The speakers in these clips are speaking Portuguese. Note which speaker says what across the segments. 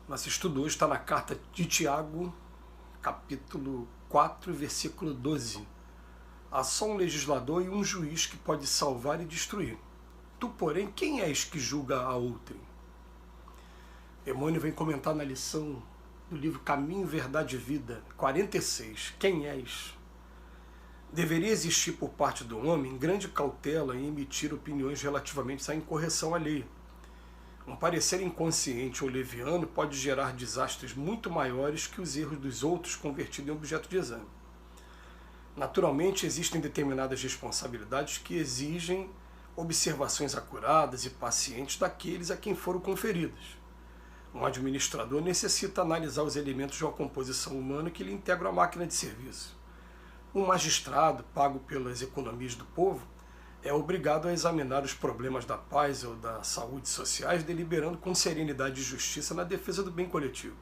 Speaker 1: Nosso estudo hoje está na carta de Tiago, capítulo 4, versículo 12. Há só um legislador e um juiz que pode salvar e destruir. Tu, porém, quem és que julga a outrem? Emmanuel vem comentar na lição do livro Caminho, Verdade e Vida, 46. Quem és? Deveria existir por parte do homem grande cautela em emitir opiniões relativamente à incorreção alheia. Um parecer inconsciente ou leviano pode gerar desastres muito maiores que os erros dos outros convertidos em objeto de exame. Naturalmente, existem determinadas responsabilidades que exigem observações acuradas e pacientes daqueles a quem foram conferidas. Um administrador necessita analisar os elementos de uma composição humana que lhe integram a máquina de serviço. Um magistrado, pago pelas economias do povo, é obrigado a examinar os problemas da paz ou da saúde sociais, deliberando com serenidade e justiça na defesa do bem coletivo.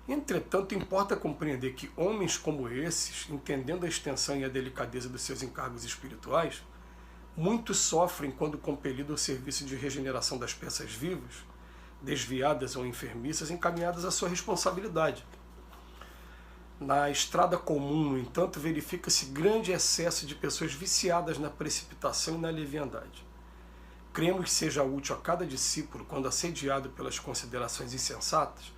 Speaker 1: Entretanto, importa compreender que homens como esses, entendendo a extensão e a delicadeza dos seus encargos espirituais, muitos sofrem quando compelidos ao serviço de regeneração das peças vivas, desviadas ou enfermiças, encaminhadas à sua responsabilidade. Na estrada comum, no entanto, verifica-se grande excesso de pessoas viciadas na precipitação e na leviandade. Cremos que seja útil a cada discípulo, quando assediado pelas considerações insensatas,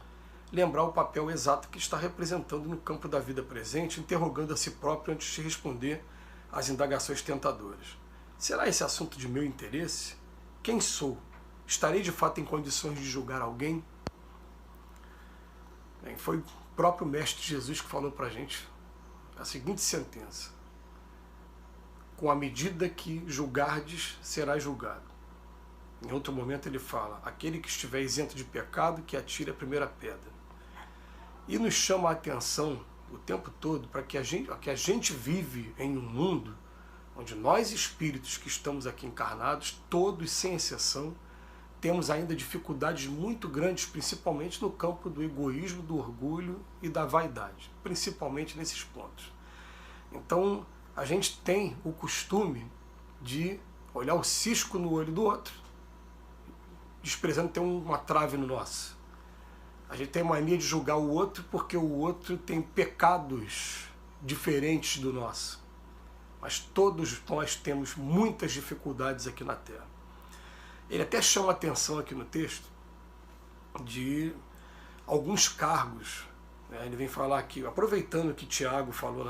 Speaker 1: lembrar o papel exato que está representando no campo da vida presente, interrogando a si próprio antes de responder às indagações tentadoras. Será esse assunto de meu interesse? Quem sou? Estarei de fato em condições de julgar alguém? Bem, foi o próprio Mestre Jesus que falou para a gente a seguinte sentença: com a medida que julgardes, serás julgado. Em outro momento ele fala: aquele que estiver isento de pecado, que atire a primeira pedra. E nos chama a atenção o tempo todo para que a gente vive em um mundo onde nós espíritos que estamos aqui encarnados, todos sem exceção, temos ainda dificuldades muito grandes, principalmente no campo do egoísmo, do orgulho e da vaidade, principalmente nesses pontos. Então, a gente tem o costume de olhar o cisco no olho do outro, desprezando ter uma trave no nosso. A gente tem mania de julgar o outro porque o outro tem pecados diferentes do nosso. Mas todos nós temos muitas dificuldades aqui na Terra. Ele até chama atenção aqui no texto de alguns cargos. Ele vem falar aqui, aproveitando que Tiago falou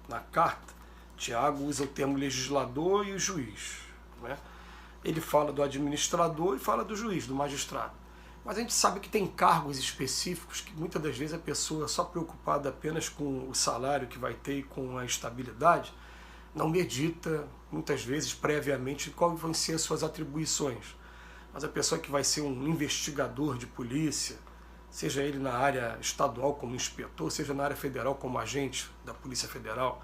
Speaker 1: na carta, Tiago usa o termo legislador e o juiz. Ele fala do administrador e fala do juiz, do magistrado. Mas a gente sabe que tem cargos específicos que muitas das vezes a pessoa, só preocupada apenas com o salário que vai ter e com a estabilidade, não medita, muitas vezes, previamente, quais vão ser as suas atribuições. Mas a pessoa que vai ser um investigador de polícia, seja ele na área estadual como inspetor, seja na área federal como agente da Polícia Federal,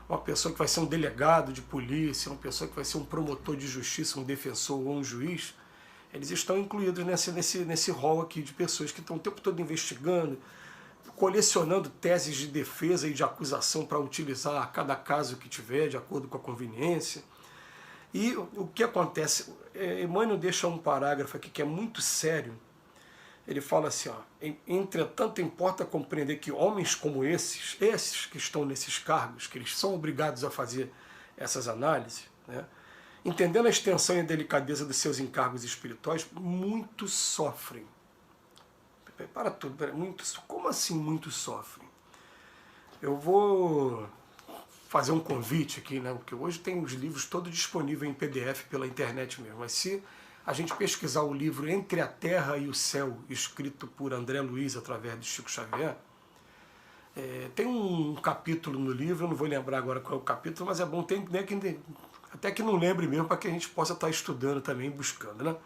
Speaker 1: uma pessoa que vai ser um delegado de polícia, uma pessoa que vai ser um promotor de justiça, um defensor ou um juiz, eles estão incluídos nesse rol aqui de pessoas que estão o tempo todo investigando, colecionando teses de defesa e de acusação para utilizar a cada caso que tiver, de acordo com a conveniência. E o que acontece? Emmanuel deixa um parágrafo aqui que é muito sério. Ele fala assim, entretanto importa compreender que homens como esses que estão nesses cargos, que eles são obrigados a fazer essas análises, entendendo a extensão e a delicadeza dos seus encargos espirituais, muitos sofrem. Para tudo, como assim muitos sofrem? Eu vou fazer um convite aqui, porque hoje tem os livros todos disponíveis em PDF pela internet mesmo, mas se a gente pesquisar o livro Entre a Terra e o Céu, escrito por André Luiz através de Chico Xavier, tem um capítulo no livro, eu não vou lembrar agora qual é o capítulo, mas é bom ter até que não lembre mesmo, para que a gente possa estar estudando também, buscando,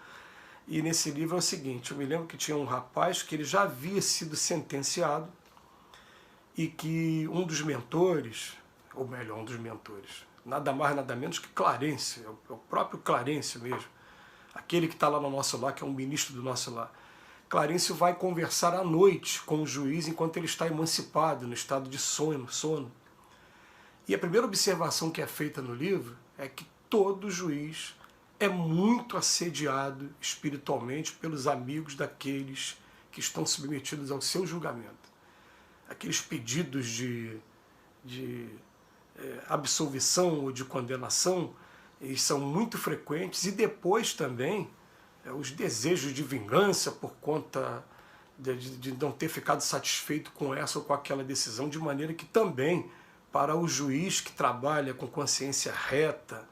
Speaker 1: E nesse livro é o seguinte, eu me lembro que tinha um rapaz que ele já havia sido sentenciado e que um dos mentores, ou melhor, um dos mentores, nada mais, nada menos que Clarencio, é o próprio Clarencio mesmo, aquele que está lá no nosso lar, que é um ministro do nosso lar. Clarencio vai conversar à noite com o juiz enquanto ele está emancipado, no estado de sono. E a primeira observação que é feita no livro é que todo juiz é muito assediado espiritualmente pelos amigos daqueles que estão submetidos ao seu julgamento. Aqueles pedidos de absolvição ou de condenação, eles são muito frequentes, e depois também os desejos de vingança por conta de não ter ficado satisfeito com essa ou com aquela decisão, de maneira que também, para o juiz que trabalha com consciência reta,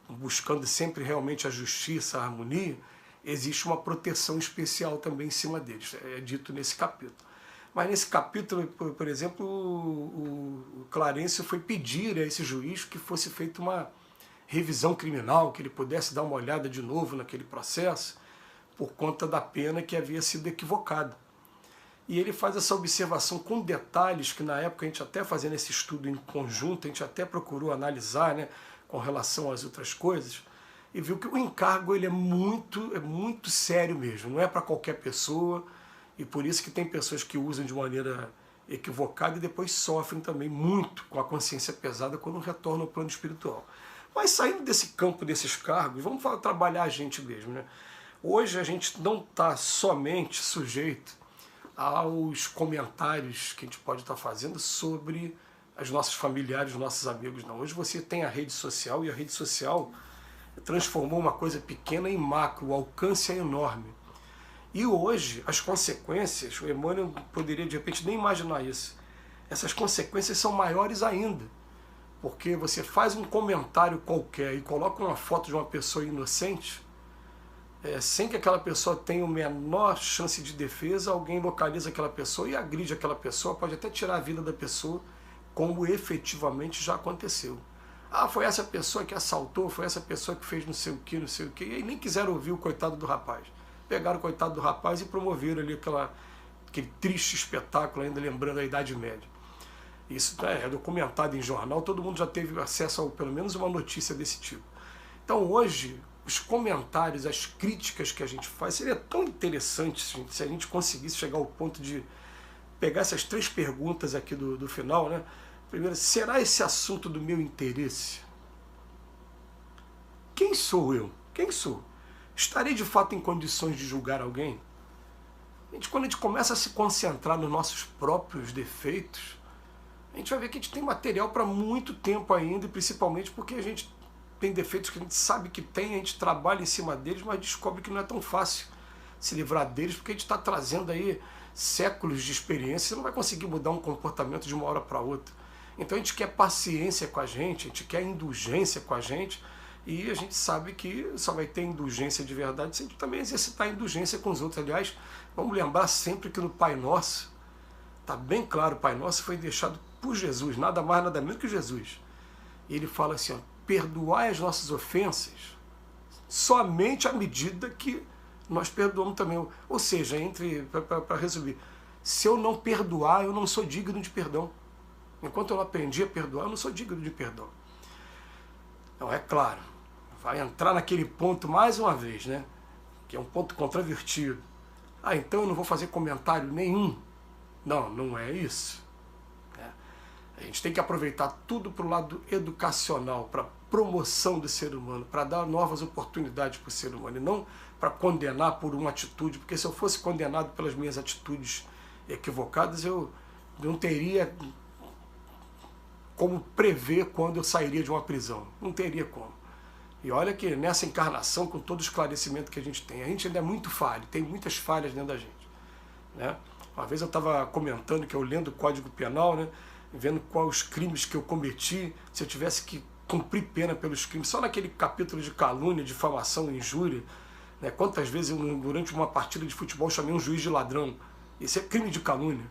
Speaker 1: buscando sempre realmente a justiça, a harmonia, existe uma proteção especial também em cima deles, é dito nesse capítulo. Mas nesse capítulo, por exemplo, o Clarencio foi pedir a esse juiz que fosse feita uma revisão criminal, que ele pudesse dar uma olhada de novo naquele processo, por conta da pena que havia sido equivocada. E ele faz essa observação com detalhes que na época a gente até fazendo esse estudo em conjunto, a gente até procurou analisar, né, com relação às outras coisas, e viu que o encargo ele é muito sério mesmo, não é para qualquer pessoa, e por isso que tem pessoas que usam de maneira equivocada e depois sofrem também muito com a consciência pesada quando retornam ao plano espiritual. Mas saindo desse campo, desses cargos, vamos trabalhar a gente mesmo, né? Hoje a gente não está somente sujeito aos comentários que a gente pode estar fazendo sobre os nossos familiares, os nossos amigos, não. Hoje você tem a rede social, e a rede social transformou uma coisa pequena em macro, o alcance é enorme. E hoje as consequências, o Emmanuel poderia de repente nem imaginar isso, essas consequências são maiores ainda, porque você faz um comentário qualquer e coloca uma foto de uma pessoa inocente, sem que aquela pessoa tenha a menor chance de defesa, alguém localiza aquela pessoa e agride aquela pessoa, pode até tirar a vida da pessoa, como efetivamente já aconteceu. Ah, foi essa pessoa que assaltou, foi essa pessoa que fez não sei o que, e aí nem quiseram ouvir o coitado do rapaz. Pegaram o coitado do rapaz e promoveram ali aquele triste espetáculo, ainda lembrando a Idade Média. Isso é documentado em jornal, todo mundo já teve acesso a pelo menos uma notícia desse tipo. Então hoje, os comentários, as críticas que a gente faz, seria tão interessante se a gente conseguisse chegar ao ponto de pegar essas 3 perguntas aqui do final, né? Primeiro, será esse assunto do meu interesse? Quem sou eu? Quem sou? Estarei de fato em condições de julgar alguém? Quando a gente começa a se concentrar nos nossos próprios defeitos, a gente vai ver que a gente tem material para muito tempo ainda, e principalmente porque a gente tem defeitos que a gente sabe que tem, a gente trabalha em cima deles, mas descobre que não é tão fácil se livrar deles, porque a gente está trazendo aí séculos de experiência, você não vai conseguir mudar um comportamento de uma hora para outra. Então a gente quer paciência com a gente quer indulgência com a gente, e a gente sabe que só vai ter indulgência de verdade se a gente também exercitar a indulgência com os outros. Aliás, vamos lembrar sempre que no Pai Nosso, está bem claro, o Pai Nosso foi deixado por Jesus, nada mais, nada menos que Jesus. E ele fala assim, ó, perdoai as nossas ofensas somente à medida que nós perdoamos também. Ou seja, para resumir, se eu não perdoar, eu não sou digno de perdão. Enquanto eu não aprendi a perdoar, eu não sou digno de perdão. Então, é claro, vai entrar naquele ponto mais uma vez, né? Que é um ponto controvertido. Ah, então eu não vou fazer comentário nenhum. Não, não é isso. A gente tem que aproveitar tudo para o lado educacional, para a promoção do ser humano, para dar novas oportunidades para o ser humano, e não para condenar por uma atitude, porque se eu fosse condenado pelas minhas atitudes equivocadas, eu não teria como prever quando eu sairia de uma prisão. Não teria como. E olha que nessa encarnação, com todo o esclarecimento que a gente ainda é muito falho, tem muitas falhas dentro da gente, né? Uma vez eu estava comentando que eu lendo o Código Penal, né, vendo quais os crimes que eu cometi, se eu tivesse que cumprir pena pelos crimes, só naquele capítulo de calúnia, difamação, injúria, né, quantas vezes eu, durante uma partida de futebol, chamei um juiz de ladrão. Isso é crime de calúnia,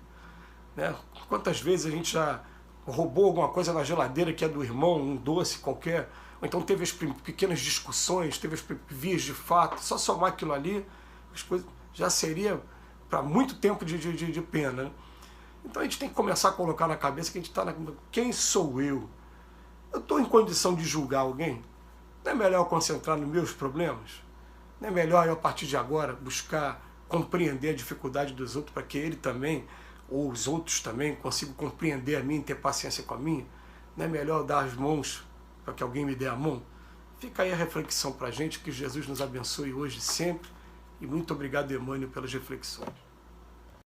Speaker 1: né? Quantas vezes a gente já roubou alguma coisa na geladeira que é do irmão, um doce qualquer, ou então teve as pequenas discussões, teve as vias de fato, só somar aquilo ali, as coisas já seria para muito tempo de pena, né? Então a gente tem que começar a colocar na cabeça que a gente está quem sou eu? Eu estou em condição de julgar alguém? Não é melhor eu concentrar nos meus problemas? Não é melhor eu, a partir de agora, buscar compreender a dificuldade dos outros para que ele também, ou os outros também, consigam compreender a minha e ter paciência com a minha? Não é melhor eu dar as mãos para que alguém me dê a mão? Fica aí a reflexão para a gente, que Jesus nos abençoe hoje e sempre, e muito obrigado, Emmanuel, pelas reflexões.